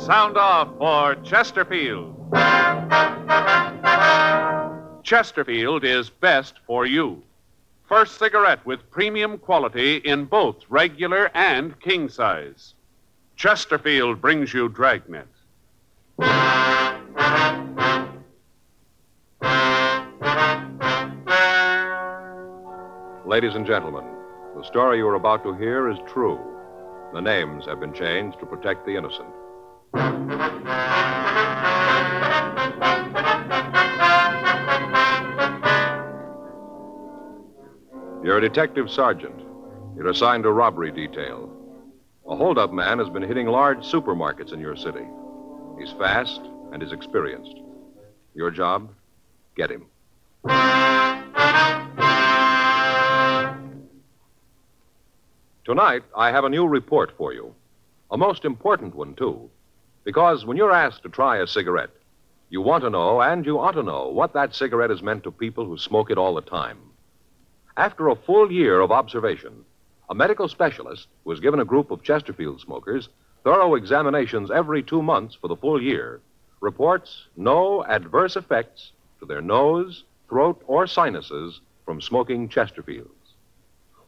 sound off for Chesterfield. Chesterfield is best for you. First cigarette with premium quality in both regular and king size. Chesterfield brings you Dragnet. Ladies and gentlemen, the story you are about to hear is true. The names have been changed to protect the innocent. You're a detective sergeant. You're assigned to robbery detail. A holdup man has been hitting large supermarkets in your city. He's fast and is experienced. Your job? Get him. Tonight, I have a new report for you. A most important one, too. Because when you're asked to try a cigarette, you want to know, and you ought to know, what that cigarette has meant to people who smoke it all the time. After a full year of observation, a medical specialist who has given a group of Chesterfield smokers thorough examinations every 2 months for the full year reports no adverse effects to their nose, throat, or sinuses from smoking Chesterfields.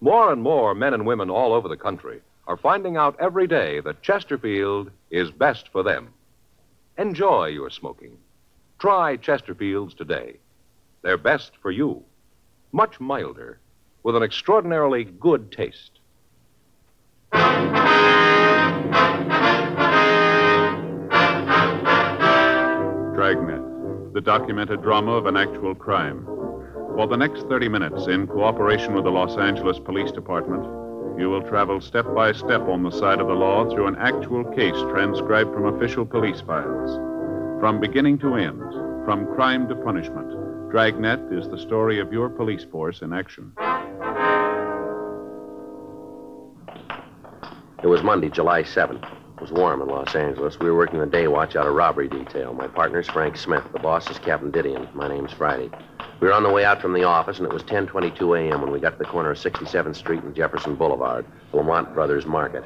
More and more men and women all over the country are finding out every day that Chesterfield is best for them. Enjoy your smoking. Try Chesterfields today. They're best for you. Much milder, with an extraordinarily good taste. Dragnet, the documented drama of an actual crime. For the next 30 minutes, in cooperation with the Los Angeles Police Department, you will travel step by step on the side of the law through an actual case transcribed from official police files. From beginning to end, from crime to punishment, Dragnet is the story of your police force in action. It was Monday, July 7th. It was warm in Los Angeles. We were working the day watch out of robbery detail. My partner's Frank Smith. The boss is Captain Didion. My name's Friday. We were on the way out from the office, and it was 10:22 a.m. when we got to the corner of 67th Street and Jefferson Boulevard, Lamont Brothers Market.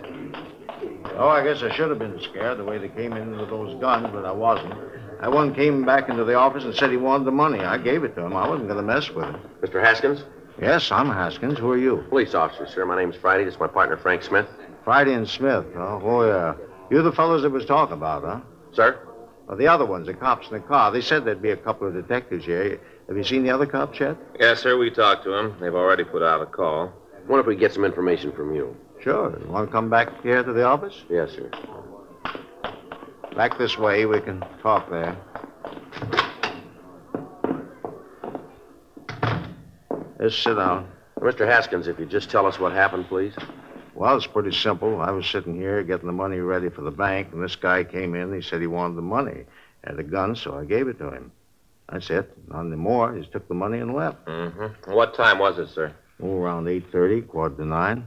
Oh, I guess I should have been scared the way they came in with those guns, but I wasn't. That one came back into the office and said he wanted the money. I gave it to him. I wasn't going to mess with him. Mr. Haskins? Yes, I'm Haskins. Who are you? Police officer, sir. My name's Friday. This is my partner, Frank Smith. Friday and Smith. Oh, yeah. You're the fellows that was talking about, huh? Sir? Well, the other ones, the cops in the car. They said there'd be a couple of detectives here. Have you seen the other cops yet? Yes, sir. We talked to them. They've already put out a call. I wonder if we could get some information from you. Sure. You want to come back here to the office? Yes, sir. Back this way. We can talk there. Just sit down. Mr. Haskins, if you'd just tell us what happened, please. Well, it's pretty simple. I was sitting here getting the money ready for the bank, and this guy came in. He said he wanted the money. Had a gun, so I gave it to him. That's it. Nothing more. He just took the money and left. Mm-hmm. What time was it, sir? Oh, around 8:30, 8:45.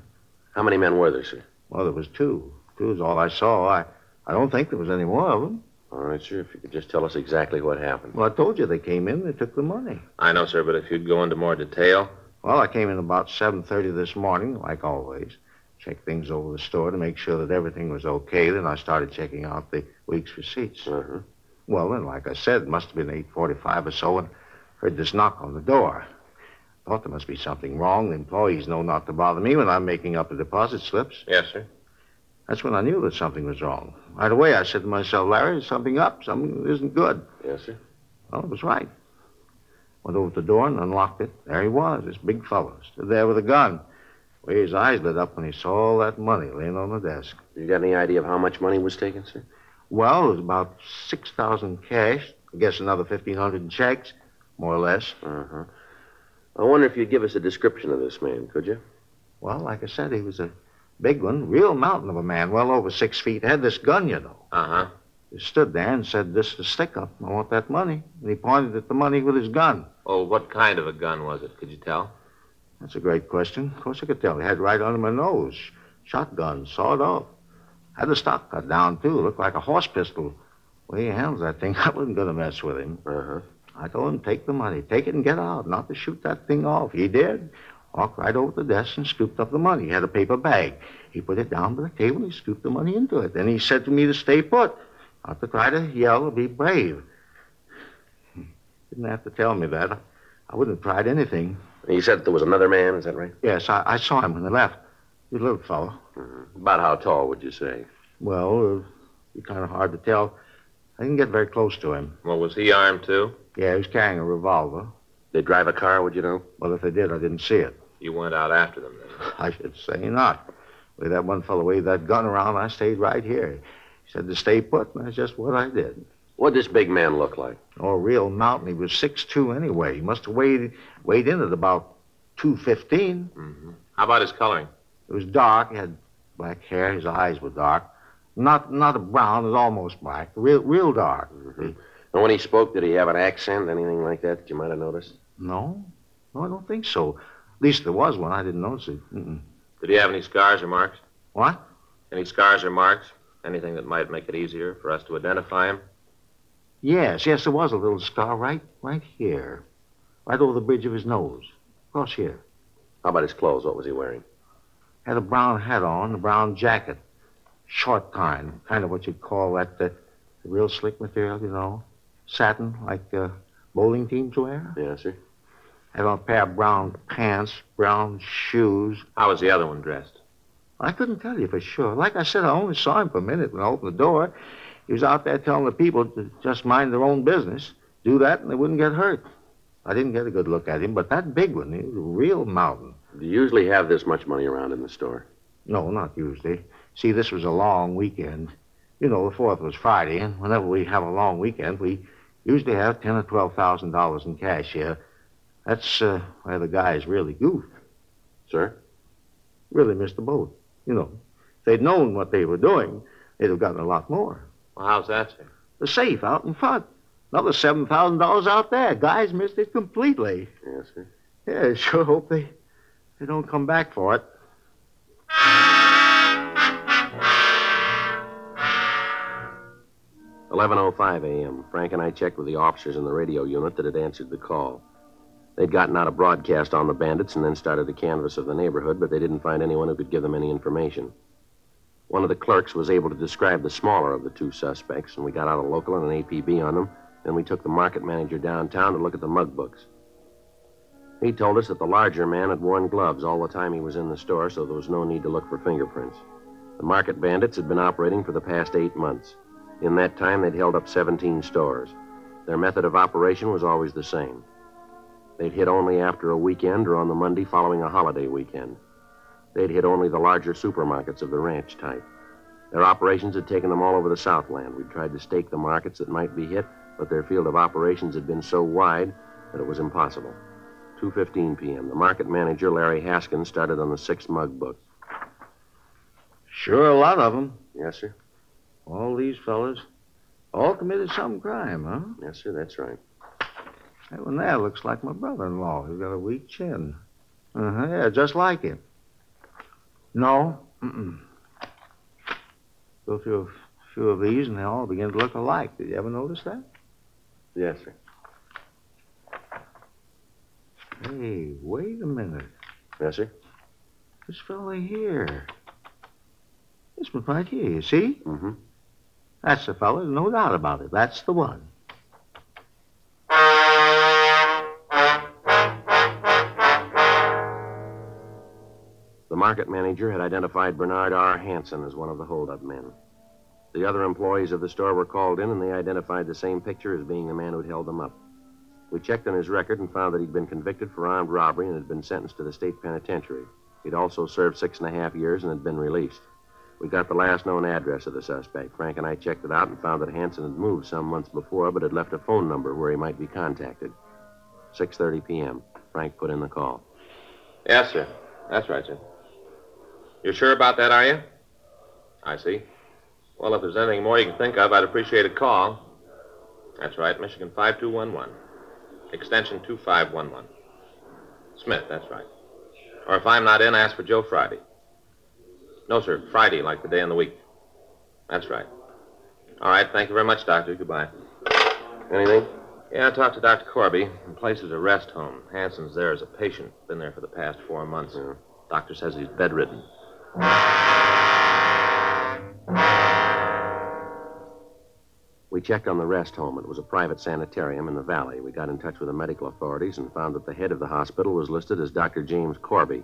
How many men were there, sir? Well, there was two. Two is all I saw. I don't think there was any more of them. All right, sir. If you could just tell us exactly what happened. Well, I told you they came in. They took the money. I know, sir, but if you'd go into more detail. Well, I came in about 7:30 this morning, like always. Checked things over the store to make sure that everything was okay. Then I started checking out the week's receipts. Uh-huh. Well, then, like I said, it must have been 8:45 or so, and heard this knock on the door. Thought there must be something wrong. The employees know not to bother me when I'm making up the deposit slips. Yes, sir. That's when I knew that something was wrong. Right away, I said to myself, Larry, there's something up. Something isn't good. Yes, sir. Well, it was right. Went over to the door and unlocked it. There he was, this big fellow, stood there with a gun. The way his eyes lit up when he saw all that money laying on the desk. You got any idea of how much money was taken, sir? Well, it was about $6,000 cash. I guess another $1,500 in checks, more or less. Uh-huh. I wonder if you'd give us a description of this man, could you? Well, like I said, he was a big one, real mountain of a man, well over 6 feet. Had this gun, you know. Uh-huh. He stood there and said, "This is the stick-up. I want that money." And he pointed at the money with his gun. Oh, what kind of a gun was it? Could you tell? That's a great question. Of course I could tell. He had right under my nose. Shotgun, sawed off. Had the stock cut down, too. Looked like a horse pistol. The way he handles that thing, I wasn't going to mess with him. Uh-huh. I told him, take the money. Take it and get out, not to shoot that thing off. He did. Walked right over to the desk and scooped up the money. He had a paper bag. He put it down by the table and he scooped the money into it. Then he said to me to stay put. Not to try to yell or be brave. Didn't have to tell me that. I wouldn't have tried anything. You said there was another man, is that right? Yes, I saw him when they left. He's a little fellow. Mm-hmm. About how tall, would you say? Well, it's kind of hard to tell. I didn't get very close to him. Well, was he armed, too? Yeah, he was carrying a revolver. They drive a car, would you know? Well, if they did, I didn't see it. You went out after them, then? I should say not. The way that one fellow waved that gun around, I stayed right here. He said to stay put, and that's just what I did. What'd this big man look like? Oh, a real mountain. He was 6'2" anyway. He must have weighed in at about 215. Mm-hmm. How about his coloring? It was dark. He had black hair. His eyes were dark. Not a brown. It was almost black. Real dark. Mm-hmm. And when he spoke, did he have an accent, anything like that you might have noticed? No, I don't think so. At least there was one. I didn't notice it. Mm-mm. Did he have any scars or marks? What? Any scars or marks? Anything that might make it easier for us to identify him? Yes, there was a little scar right here. Right over the bridge of his nose. Across here. How about his clothes? What was he wearing? Had a brown hat on, a brown jacket. Short kind of what you'd call that the real slick material, you know. Satin, like bowling teams wear. Yes, sir. Had on a pair of brown pants, brown shoes. How was the other one dressed? I couldn't tell you for sure. Like I said, I only saw him for a minute when I opened the door. He was out there telling the people to just mind their own business, do that, and they wouldn't get hurt. I didn't get a good look at him, but that big one, he was a real mountain. Do you usually have this much money around in the store? No, not usually. See, this was a long weekend. You know, the 4th was Friday, and whenever we have a long weekend, we usually have $10,000 or $12,000 in cash here. That's where the guys really goof. Sir? Really missed the boat. You know, if they'd known what they were doing, they'd have gotten a lot more. Well, how's that, sir? The safe out in front. Another $7,000 out there. Guys missed it completely. Yes, sir. Yeah, sure hope they don't come back for it. $11:05 a.m. Frank and I checked with the officers in the radio unit that had answered the call. They'd gotten out a broadcast on the bandits and then started a canvass of the neighborhood, but they didn't find anyone who could give them any information. One of the clerks was able to describe the smaller of the two suspects, and we got out a local and an APB on them. Then we took the market manager downtown to look at the mug books. He told us that the larger man had worn gloves all the time he was in the store, so there was no need to look for fingerprints. The market bandits had been operating for the past 8 months. In that time, they'd held up 17 stores. Their method of operation was always the same. They'd hit only after a weekend or on the Monday following a holiday weekend. They'd hit only the larger supermarkets of the ranch type. Their operations had taken them all over the Southland. We'd tried to stake the markets that might be hit, but their field of operations had been so wide that it was impossible. 2:15 p.m. The market manager, Larry Haskins, started on the 6th mug book. Sure, a lot of them. Yes, sir. All these fellas, all committed some crime, huh? Yes, sir, that's right. That one there looks like my brother-in-law. He's got a weak chin. Yeah, just like him. No. Go through a few of these, and they all begin to look alike. Did you ever notice that? Yes, sir. Hey, wait a minute. Yes, sir. This fella here. This one right here, you see? Mm-hmm. That's the fella, no doubt about it. That's the one. The market manager had identified Bernard R. Hansen as one of the holdup men. The other employees of the store were called in, and they identified the same picture as being the man who'd held them up. We checked on his record and found that he'd been convicted for armed robbery and had been sentenced to the state penitentiary. He'd also served 6.5 years and had been released. We got the last known address of the suspect. Frank and I checked it out and found that Hansen had moved some months before, but had left a phone number where he might be contacted. 6:30 p.m. Frank put in the call. Yes, sir. That's right, sir. You're sure about that, are you? I see. Well, if there's anything more you can think of, I'd appreciate a call. That's right, Michigan 5211. Extension 2511. Smith, that's right. Or if I'm not in, ask for Joe Friday. No, sir, Friday, like the day in the week. That's right. All right, thank you very much, Doctor. Goodbye. Anything? Yeah, I talked to Dr. Corby. The place is a rest home. Hansen's there as a patient. Been there for the past 4 months. Yeah. Doctor says he's bedridden. checked on the rest home. It was a private sanitarium in the valley. We got in touch with the medical authorities and found that the head of the hospital was listed as Dr. James Corby.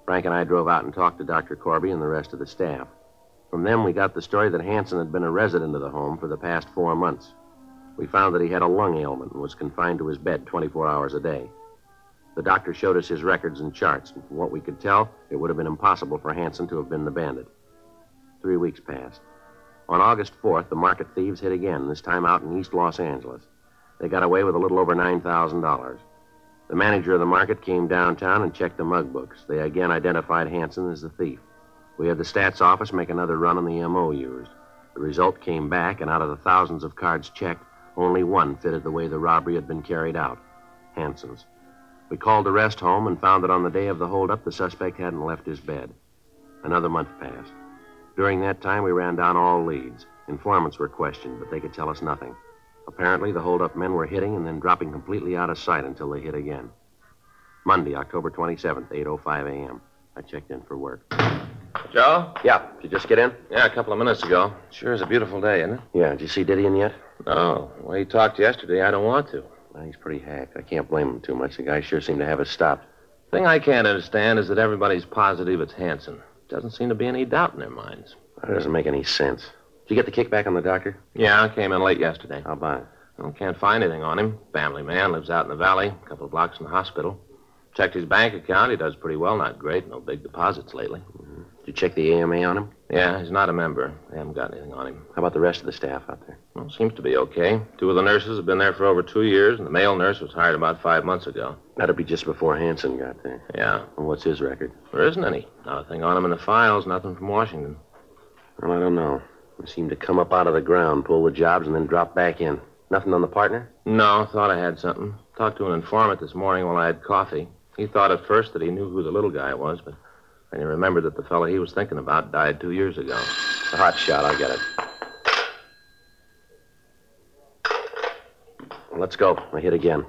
Frank and I drove out and talked to Dr. Corby and the rest of the staff. From them, we got the story that Hanson had been a resident of the home for the past 4 months. We found that he had a lung ailment and was confined to his bed 24 hours a day. The doctor showed us his records and charts, and from what we could tell, it would have been impossible for Hanson to have been the bandit. 3 weeks passed. On August 4th, the market thieves hit again, this time out in East Los Angeles. They got away with a little over $9,000. The manager of the market came downtown and checked the mug books. They again identified Hanson as the thief. We had the stats office make another run on the MO used. The result came back, and out of the thousands of cards checked, only one fitted the way the robbery had been carried out, Hanson's. We called the rest home and found that on the day of the holdup, the suspect hadn't left his bed. Another month passed. During that time, we ran down all leads. Informants were questioned, but they could tell us nothing. Apparently, the holdup men were hitting and then dropping completely out of sight until they hit again. Monday, October 27th, 8:05 a.m. I checked in for work. Joe? Yeah, did you just get in? Yeah, a couple of minutes ago. Sure is a beautiful day, isn't it? Yeah, did you see Didion yet? No. The way he talked yesterday, I don't want to. Well, he's pretty hacked. I can't blame him too much. The guy sure seemed to have us stopped. Thing I can't understand is that everybody's positive it's Hanson. Doesn't seem to be any doubt in their minds. That doesn't make any sense. Did you get the kickback on the doctor? Yeah, I came in late yesterday. How about it? Well, can't find anything on him. Family man, lives out in the valley, a couple of blocks from the hospital. Checked his bank account. He does pretty well, not great. No big deposits lately. Mm-hmm. Did you check the AMA on him? Yeah, he's not a member. They haven't got anything on him. How about the rest of the staff out there? Well, seems to be okay. 2 of the nurses have been there for over 2 years, and the male nurse was hired about 5 months ago. That'd be just before Hanson got there. Yeah. And what's his record? There isn't any. Not a thing on him in the files, nothing from Washington. Well, I don't know. He seemed to come up out of the ground, pull the jobs, and then drop back in. Nothing on the partner? No, thought I had something. Talked to an informant this morning while I had coffee. He thought at first that he knew who the little guy was, but then he remembered that the fellow he was thinking about died 2 years ago. A hot shot, I'll get it. Well, let's go. I hit again.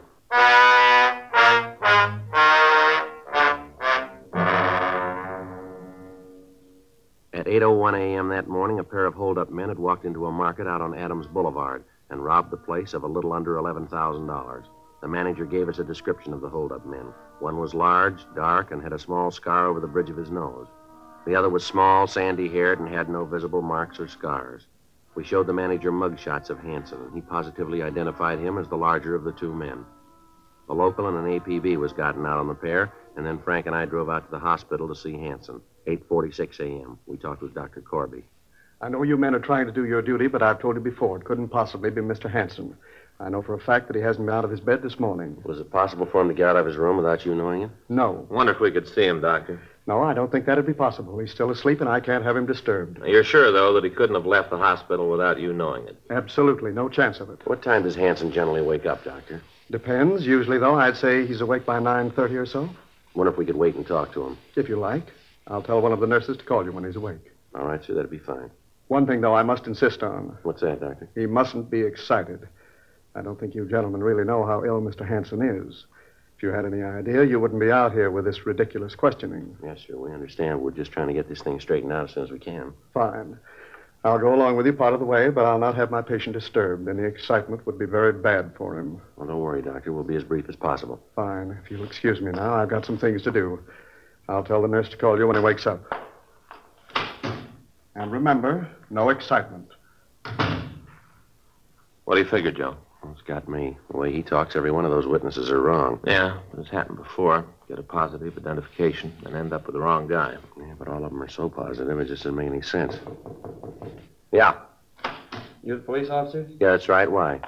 At 8:01 a.m. that morning, a pair of hold-up men had walked into a market out on Adams Boulevard and robbed the place of a little under $11,000. The manager gave us a description of the hold-up men. One was large, dark, and had a small scar over the bridge of his nose. The other was small, sandy-haired, and had no visible marks or scars. We showed the manager mugshots of Hanson, and he positively identified him as the larger of the 2 men. A local and an APB was gotten out on the pair, and then Frank and I drove out to the hospital to see Hanson. 8:46 a.m. We talked with Dr. Corby. I know you men are trying to do your duty, but I've told you before it couldn't possibly be Mr. Hanson. I know for a fact that he hasn't been out of his bed this morning. Was it possible for him to get out of his room without you knowing it? No. Wonder if we could see him, Doctor. No, I don't think that'd be possible. He's still asleep, and I can't have him disturbed. Now, you're sure, though, that he couldn't have left the hospital without you knowing it? Absolutely. No chance of it. What time does Hanson generally wake up, Doctor? Depends. Usually, though, I'd say he's awake by 9:30 or so. Wonder if we could wait and talk to him. If you like. I'll tell one of the nurses to call you when he's awake. All right, sir, that'd be fine. One thing, though, I must insist on. What's that, Doctor? He mustn't be excited. I don't think you gentlemen really know how ill Mr. Hanson is. If you had any idea, you wouldn't be out here with this ridiculous questioning. Yes, sir, we understand. We're just trying to get this thing straightened out as soon as we can. Fine. I'll go along with you part of the way, but I'll not have my patient disturbed. Any excitement would be very bad for him. Well, don't worry, Doctor. We'll be as brief as possible. Fine. If you'll excuse me now, I've got some things to do. I'll tell the nurse to call you when he wakes up. And remember, no excitement. What do you figure, Joe? Well, it's got me. The way he talks, every one of those witnesses are wrong. Yeah, it's happened before. Get a positive identification and end up with the wrong guy. Yeah, but all of them are so positive, it just doesn't make any sense. Yeah. You the police officer? Yeah, that's right. Why?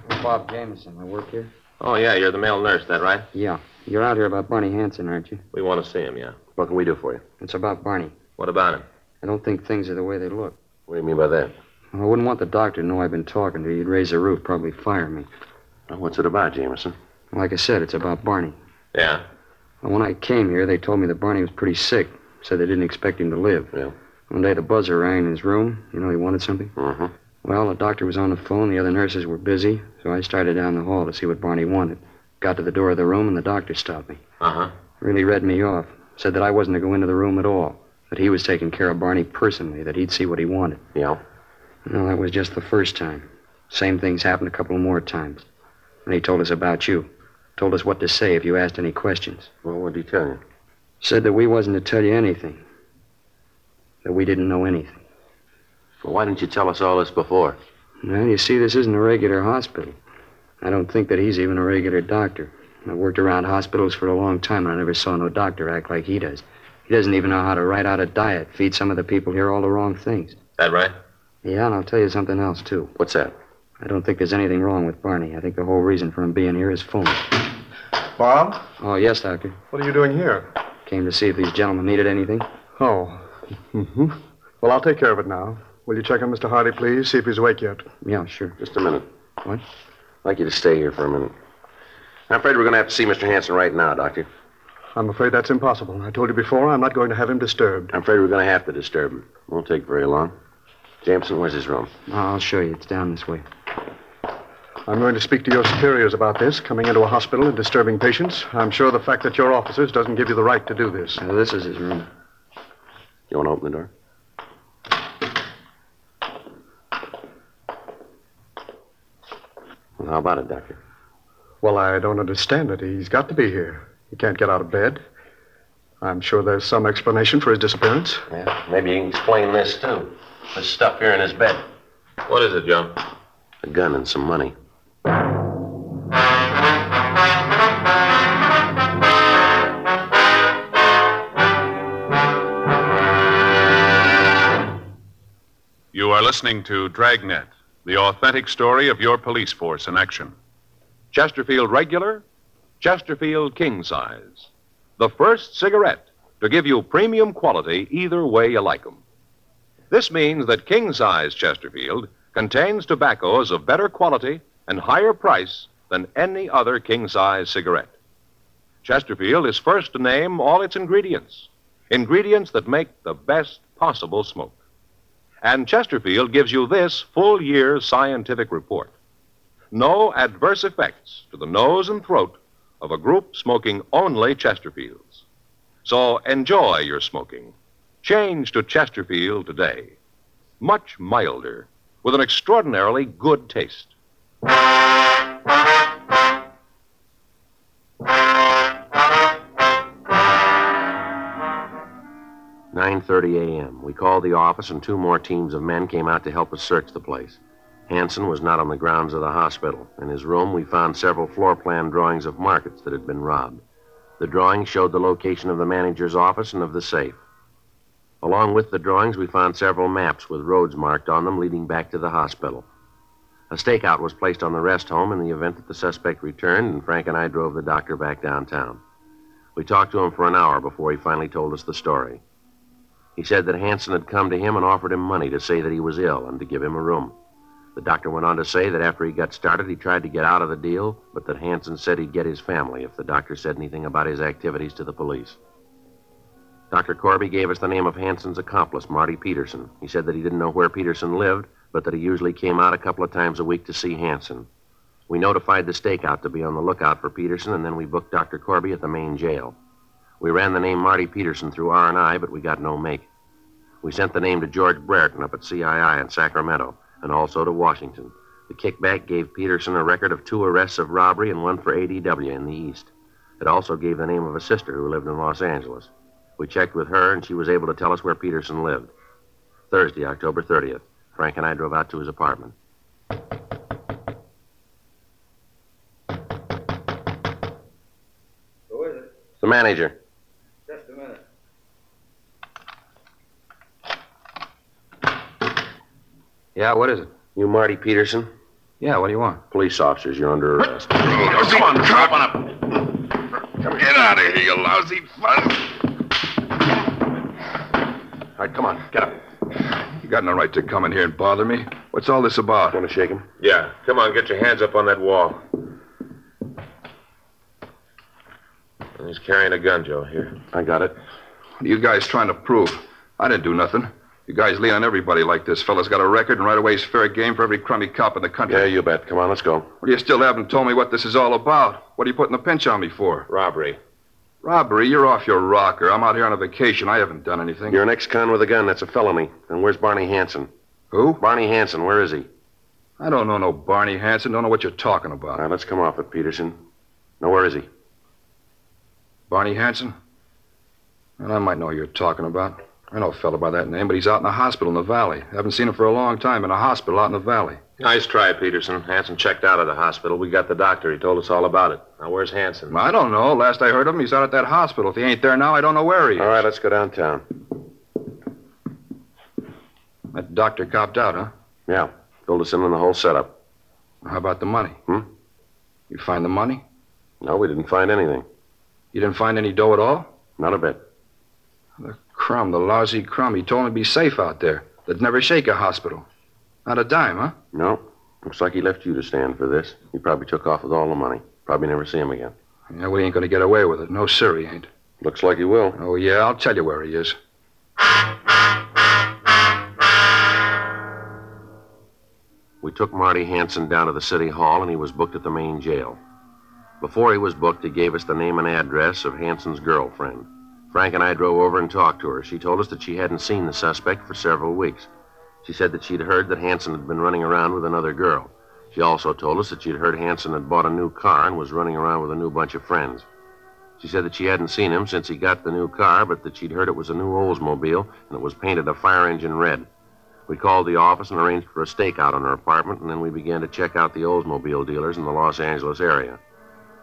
I'm Bob Jameson. I work here. Oh, yeah, you're the male nurse, that right? Yeah. You're out here about Barney Hanson, aren't you? We want to see him, yeah. What can we do for you? It's about Barney. What about him? I don't think things are the way they look. What do you mean by that? Well, I wouldn't want the doctor to know I've been talking to you. He'd raise the roof, probably fire me. Well, what's it about, Jameson? Like I said, it's about Barney. Yeah? Well, when I came here, they told me that Barney was pretty sick. Said they didn't expect him to live. Yeah. One day the buzzer rang in his room. You know he wanted something? Uh-huh. Well, the doctor was on the phone. The other nurses were busy, so I started down the hall to see what Barney wanted. Got to the door of the room, and the doctor stopped me. Uh-huh. Really read me off. Said that I wasn't to go into the room at all. That he was taking care of Barney personally, that he'd see what he wanted. Yeah? Well, that was just the first time. Same thing's happened a couple more times. And he told us about you. Told us what to say if you asked any questions. Well, what did he tell you? Said that we wasn't to tell you anything. That we didn't know anything. Well, why didn't you tell us all this before? Well, you see, this isn't a regular hospital. I don't think that he's even a regular doctor. I've worked around hospitals for a long time, and I never saw no doctor act like he does. He doesn't even know how to write out a diet, feed some of the people here all the wrong things. That right? Yeah, and I'll tell you something else, too. What's that? I don't think there's anything wrong with Barney. I think the whole reason for him being here is phony. Bob? Oh, yes, Doctor. What are you doing here? Came to see if these gentlemen needed anything. Oh. Mm-hmm. Well, I'll take care of it now. Will you check on Mr. Hardy, please? See if he's awake yet. Yeah, sure. Just a minute. What? I'd like you to stay here for a minute. I'm afraid we're going to have to see Mr. Hanson right now, Doctor. I'm afraid that's impossible. I told you before, I'm not going to have him disturbed. I'm afraid we're going to have to disturb him. Won't take very long. Jameson, where's his room? I'll show you. It's down this way. I'm going to speak to your superiors about this, coming into a hospital and disturbing patients. I'm sure the fact that you're officers doesn't give you the right to do this. This is his room. You want to open the door? Well, how about it, Doctor? Well, I don't understand it. He's got to be here. He can't get out of bed. I'm sure there's some explanation for his disappearance. Yeah, maybe you can explain this, too. This stuff here in his bed. What is it, Joe? A gun and some money. You are listening to Dragnet, the authentic story of your police force in action. Chesterfield Regular, Chesterfield King Size. The first cigarette to give you premium quality either way you like 'em. This means that King Size Chesterfield contains tobaccos of better quality and higher price than any other King Size cigarette. Chesterfield is first to name all its ingredients, ingredients that make the best possible smoke. And Chesterfield gives you this full year's scientific report. No adverse effects to the nose and throat of a group smoking only Chesterfields. So enjoy your smoking. Change to Chesterfield today. Much milder, with an extraordinarily good taste. 9:30 a.m. We called the office, and 2 more teams of men came out to help us search the place. Hanson was not on the grounds of the hospital. In his room, we found several floor plan drawings of markets that had been robbed. The drawings showed the location of the manager's office and of the safe. Along with the drawings, we found several maps with roads marked on them leading back to the hospital. A stakeout was placed on the rest home in the event that the suspect returned, and Frank and I drove the doctor back downtown. We talked to him for an hour before he finally told us the story. He said that Hanson had come to him and offered him money to say that he was ill and to give him a room. The doctor went on to say that after he got started, he tried to get out of the deal, but that Hanson said he'd get his family if the doctor said anything about his activities to the police. Dr. Corby gave us the name of Hanson's accomplice, Marty Peterson. He said that he didn't know where Peterson lived, but that he usually came out a couple of times a week to see Hanson. We notified the stakeout to be on the lookout for Peterson, and then we booked Dr. Corby at the main jail. We ran the name Marty Peterson through R&I, but we got no make. We sent the name to George Brereton up at CII in Sacramento, and also to Washington. The kickback gave Peterson a record of 2 arrests of robbery and 1 for ADW in the East. It also gave the name of a sister who lived in Los Angeles. We checked with her, and she was able to tell us where Peterson lived. Thursday, October 30th, Frank and I drove out to his apartment. Who is it? It's the manager. Just a minute. Yeah, what is it? You Marty Peterson? Yeah, what do you want? Police officers, you're under arrest. Come on, cop. Open up. Get out of here, you lousy fuzz. All right, come on, get up. You got no right to come in here and bother me. What's all this about? Want to shake him? Yeah, come on, get your hands up on that wall. He's carrying a gun, Joe. Here. I got it. What are you guys trying to prove? I didn't do nothing. You guys lean on everybody like this. Fella's got a record, and right away he's fair game for every crummy cop in the country. Yeah, you bet. Come on, let's go. Well, you still haven't told me what this is all about. What are you putting the pinch on me for? Robbery. Robbery? You're off your rocker. I'm out here on a vacation. I haven't done anything. You're an ex-con with a gun. That's a felony. And where's Barney Hanson? Who? Barney Hanson, where is he? I don't know no Barney Hanson. Don't know what you're talking about. All right, let's come off it, Peterson. Now, where is he? Barney Hanson? Well, I might know who you're talking about. I know a fella by that name, but he's out in the hospital in the valley. Haven't seen him for a long time in a hospital out in the valley. Nice try, Peterson. Hanson checked out of the hospital. We got the doctor. He told us all about it. Now, where's Hanson? I don't know. Last I heard of him, he's out at that hospital. If he ain't there now, I don't know where he is. All right, let's go downtown. That doctor copped out, huh? Yeah, filled us in on the whole setup. How about the money? You find the money? No, we didn't find anything. You didn't find any dough at all? Not a bit. The crumb, the lousy crumb. He told me to be safe out there. They'd never shake a hospital. Not a dime, huh? No. Looks like he left you to stand for this. He probably took off with all the money. Probably never see him again. Yeah, we ain't gonna get away with it. No, sir, he ain't. Looks like he will. Oh, yeah, I'll tell you where he is. We took Marty Hanson down to the city hall, and he was booked at the main jail. Before he was booked, he gave us the name and address of Hanson's girlfriend. Frank and I drove over and talked to her. She told us that she hadn't seen the suspect for several weeks. She said that she'd heard that Hanson had been running around with another girl. She also told us that she'd heard Hanson had bought a new car and was running around with a new bunch of friends. She said that she hadn't seen him since he got the new car, but that she'd heard it was a new Oldsmobile, and it was painted a fire engine red. We called the office and arranged for a stakeout on her apartment, and then we began to check out the Oldsmobile dealers in the Los Angeles area.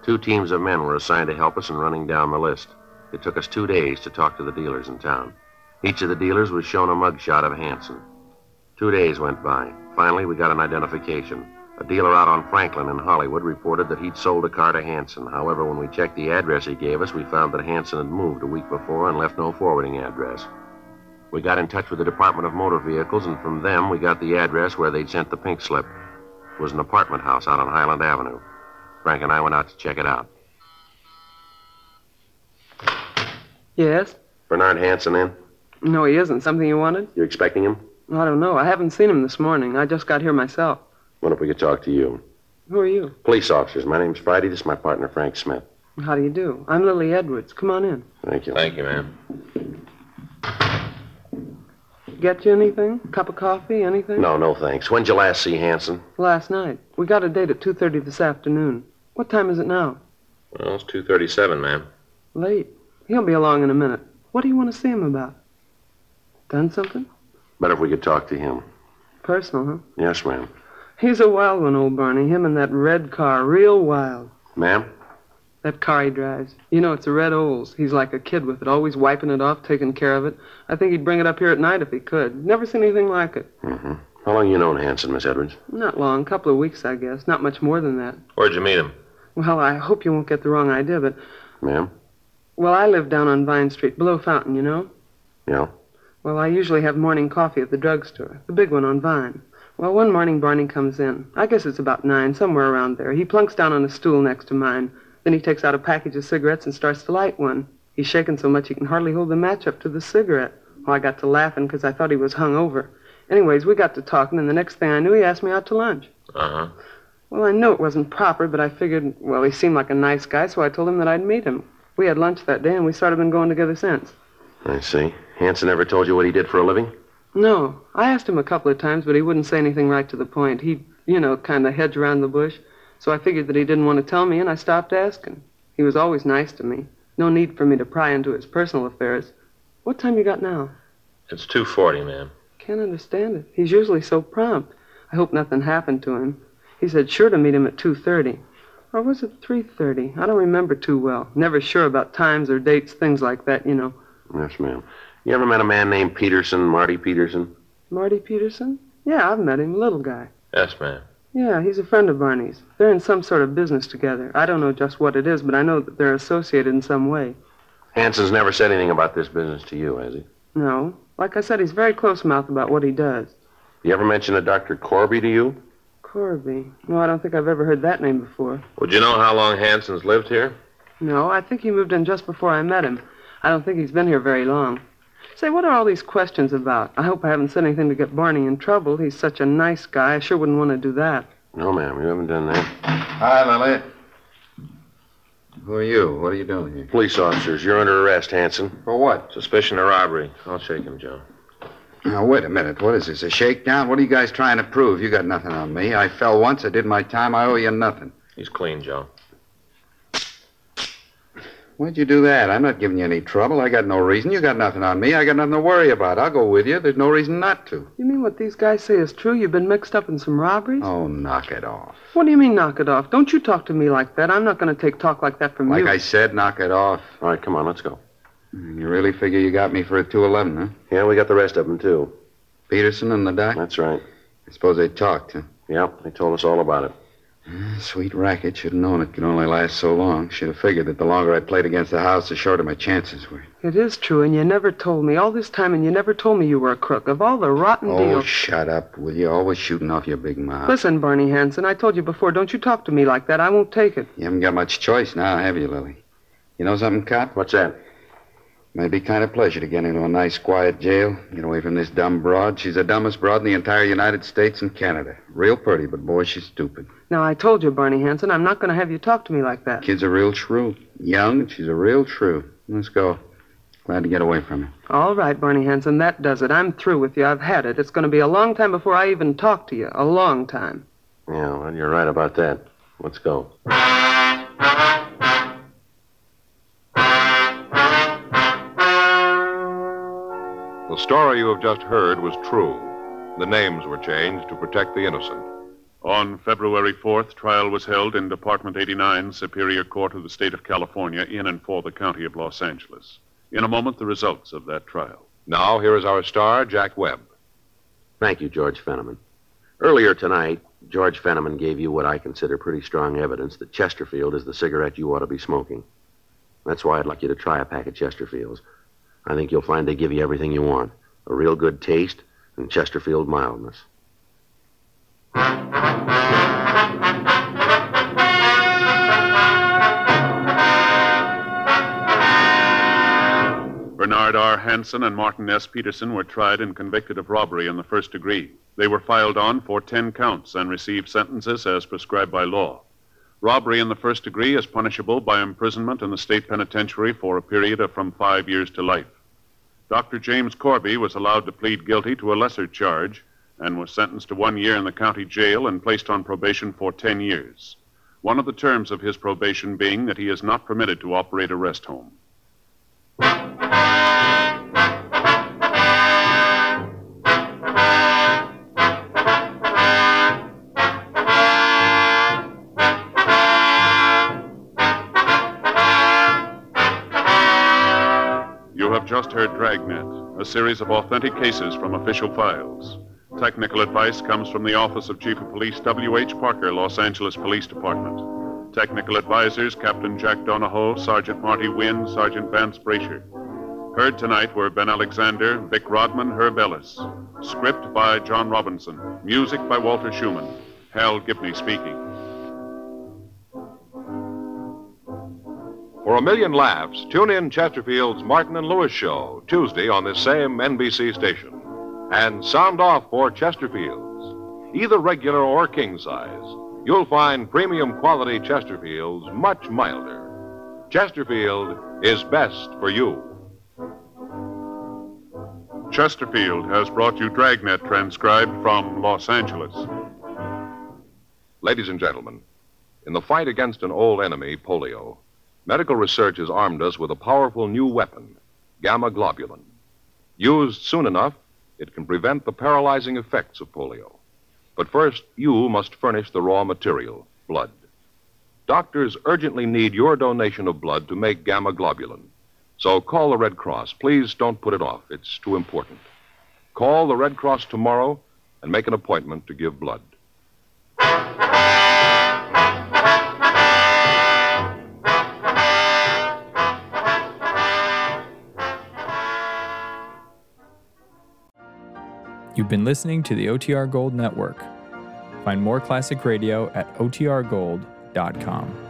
2 teams of men were assigned to help us in running down the list. It took us 2 days to talk to the dealers in town. Each of the dealers was shown a mugshot of Hanson. 2 days went by. Finally, we got an identification. A dealer out on Franklin in Hollywood reported that he'd sold a car to Hanson. However, when we checked the address he gave us, we found that Hanson had moved a week before and left no forwarding address. We got in touch with the Department of Motor Vehicles, and from them we got the address where they'd sent the pink slip. It was an apartment house out on Highland Avenue. Frank and I went out to check it out. Yes? Bernard Hanson in? No, he isn't. Something you wanted? You expecting him? I don't know. I haven't seen him this morning. I just got here myself. What if we could talk to you? Who are you? Police officers. My name's Friday. This is my partner, Frank Smith. How do you do? I'm Lily Edwards. Come on in. Thank you. Thank you, ma'am. Get you anything? Cup of coffee? Anything? No, thanks. When'd you last see Hanson? Last night. We got a date at 2:30 this afternoon. What time is it now? Well, it's 2:37, ma'am. Late. He'll be along in a minute. What do you want to see him about? Done something? Better if we could talk to him. Personal, huh? Yes, ma'am. He's a wild one, old Barney. Him and that red car. Real wild. Ma'am? That car he drives. You know, it's a red Olds. He's like a kid with it, always wiping it off, taking care of it. I think he'd bring it up here at night if he could. Never seen anything like it. Mm-hmm. How long you known Hanson, Miss Edwards? Not long. Couple of weeks, I guess. Not much more than that. Where'd you meet him? Well, I hope you won't get the wrong idea, but... Ma'am? Well, I live down on Vine Street, below Fountain, you know? Yeah? Well, I usually have morning coffee at the drugstore, the big one on Vine. Well, one morning Barney comes in. I guess it's about 9, somewhere around there. He plunks down on a stool next to mine. Then he takes out a package of cigarettes and starts to light one. He's shaking so much he can hardly hold the match up to the cigarette. Well, I got to laughing because I thought he was hung over. Anyways, we got to talking, and the next thing I knew, he asked me out to lunch. Uh-huh. Well, I knew it wasn't proper, but I figured, well, he seemed like a nice guy, so I told him that I'd meet him. We had lunch that day, and we sort of been going together since. I see. Hanson ever told you what he did for a living? No. I asked him a couple of times, but he wouldn't say anything right to the point. He'd, kind of hedge around the bush. So I figured that he didn't want to tell me, and I stopped asking. He was always nice to me. No need for me to pry into his personal affairs. What time you got now? It's 2:40, ma'am. Can't understand it. He's usually so prompt. I hope nothing happened to him. He said sure to meet him at 2:30. Or was it 3:30? I don't remember too well. Never sure about times or dates, things like that, you know. Yes, ma'am. You ever met a man named Peterson, Marty Peterson? Marty Peterson? Yeah, I've met him. Little guy. Yes, ma'am. Yeah, he's a friend of Barney's. They're in some sort of business together. I don't know just what it is, but I know that they're associated in some way. Hanson's never said anything about this business to you, has he? No. Like I said, he's very close-mouthed about what he does. You ever mention a Dr. Corby to you? Corby? No, I don't think I've ever heard that name before. Would you know how long Hanson's lived here? No, I think he moved in just before I met him. I don't think he's been here very long. Say, what are all these questions about? I hope I haven't said anything to get Barney in trouble. He's such a nice guy. I sure wouldn't want to do that. No, ma'am, you haven't done that. Hi, Lily. Who are you? What are you doing here? Police officers, you're under arrest, Hanson. For what? Suspicion of robbery. I'll shake him, Joe. Now, wait a minute. What is this, a shakedown? What are you guys trying to prove? You got nothing on me. I fell once. I did my time. I owe you nothing. He's clean, Joe. Why'd you do that? I'm not giving you any trouble. I got no reason. You got nothing on me. I got nothing to worry about. I'll go with you. There's no reason not to. You mean what these guys say is true? You've been mixed up in some robberies? Oh, knock it off. What do you mean, knock it off? Don't you talk to me like that. I'm not going to take talk like that from you. Like I said, knock it off. All right, come on, let's go. You really figure you got me for a 211, huh? Yeah, we got the rest of them, too. Peterson and the doc? That's right. I suppose they talked, huh? Yep, they told us all about it. Sweet racket. Should have known it could only last so long. Should have figured that the longer I played against the house, the shorter my chances were. It is true, and you never told me. All this time, and you never told me you were a crook. Of all the rotten deals... Oh, shut up, will you? Always shooting off your big mouth. Listen, Barney Hanson, I told you before, don't you talk to me like that. I won't take it. You haven't got much choice now, have you, Lily? You know something, Cop? What's that? Might be kind of pleasure to get into a nice, quiet jail. Get away from this dumb broad. She's the dumbest broad in the entire United States and Canada. Real pretty, but boy, she's stupid. Now, I told you, Barney Hanson, I'm not going to have you talk to me like that. Kid's a real shrew. Young, and she's a real shrew. Let's go. Glad to get away from her. All right, Barney Hanson, that does it. I'm through with you. I've had it. It's going to be a long time before I even talk to you. A long time. Yeah, well, you're right about that. Let's go. The story you have just heard was true. The names were changed to protect the innocent. On February 4th, trial was held in Department 89, Superior Court of the State of California, in and for the County of Los Angeles. In a moment, the results of that trial. Now, here is our star, Jack Webb. Thank you, George Fenneman. Earlier tonight, George Fenneman gave you what I consider pretty strong evidence that Chesterfield is the cigarette you ought to be smoking. That's why I'd like you to try a pack of Chesterfields. I think you'll find they give you everything you want. A real good taste and Chesterfield mildness. Bernard R. Hansen and Martin S. Peterson were tried and convicted of robbery in the first degree. They were filed on for 10 counts and received sentences as prescribed by law. Robbery in the first degree is punishable by imprisonment in the state penitentiary for a period of from 5 years to life. Dr. James Corby was allowed to plead guilty to a lesser charge and was sentenced to 1 year in the county jail and placed on probation for 10 years. One of the terms of his probation being that he is not permitted to operate a rest home. You have just heard Dragnet, a series of authentic cases from official files. Technical advice comes from the Office of Chief of Police W.H. Parker, Los Angeles Police Department. Technical advisors, Captain Jack Donahoe, Sergeant Marty Wynn, Sergeant Vance Brasher. Heard tonight were Ben Alexander, Vic Rodman, Herb Ellis. Script by John Robinson. Music by Walter Schumann. Hal Gibney speaking. For a million laughs, tune in Chesterfield's Martin and Lewis show, Tuesday on this same NBC station. And sound off for Chesterfields. Either regular or king size, you'll find premium quality Chesterfields much milder. Chesterfield is best for you. Chesterfield has brought you Dragnet, transcribed from Los Angeles. Ladies and gentlemen, in the fight against an old enemy, polio, medical research has armed us with a powerful new weapon, gamma globulin. Used soon enough, it can prevent the paralyzing effects of polio. But first, you must furnish the raw material, blood. Doctors urgently need your donation of blood to make gamma globulin. So call the Red Cross. Please don't put it off. It's too important. Call the Red Cross tomorrow and make an appointment to give blood. You've been listening to the OTR Gold Network. Find more classic radio at otrgold.com.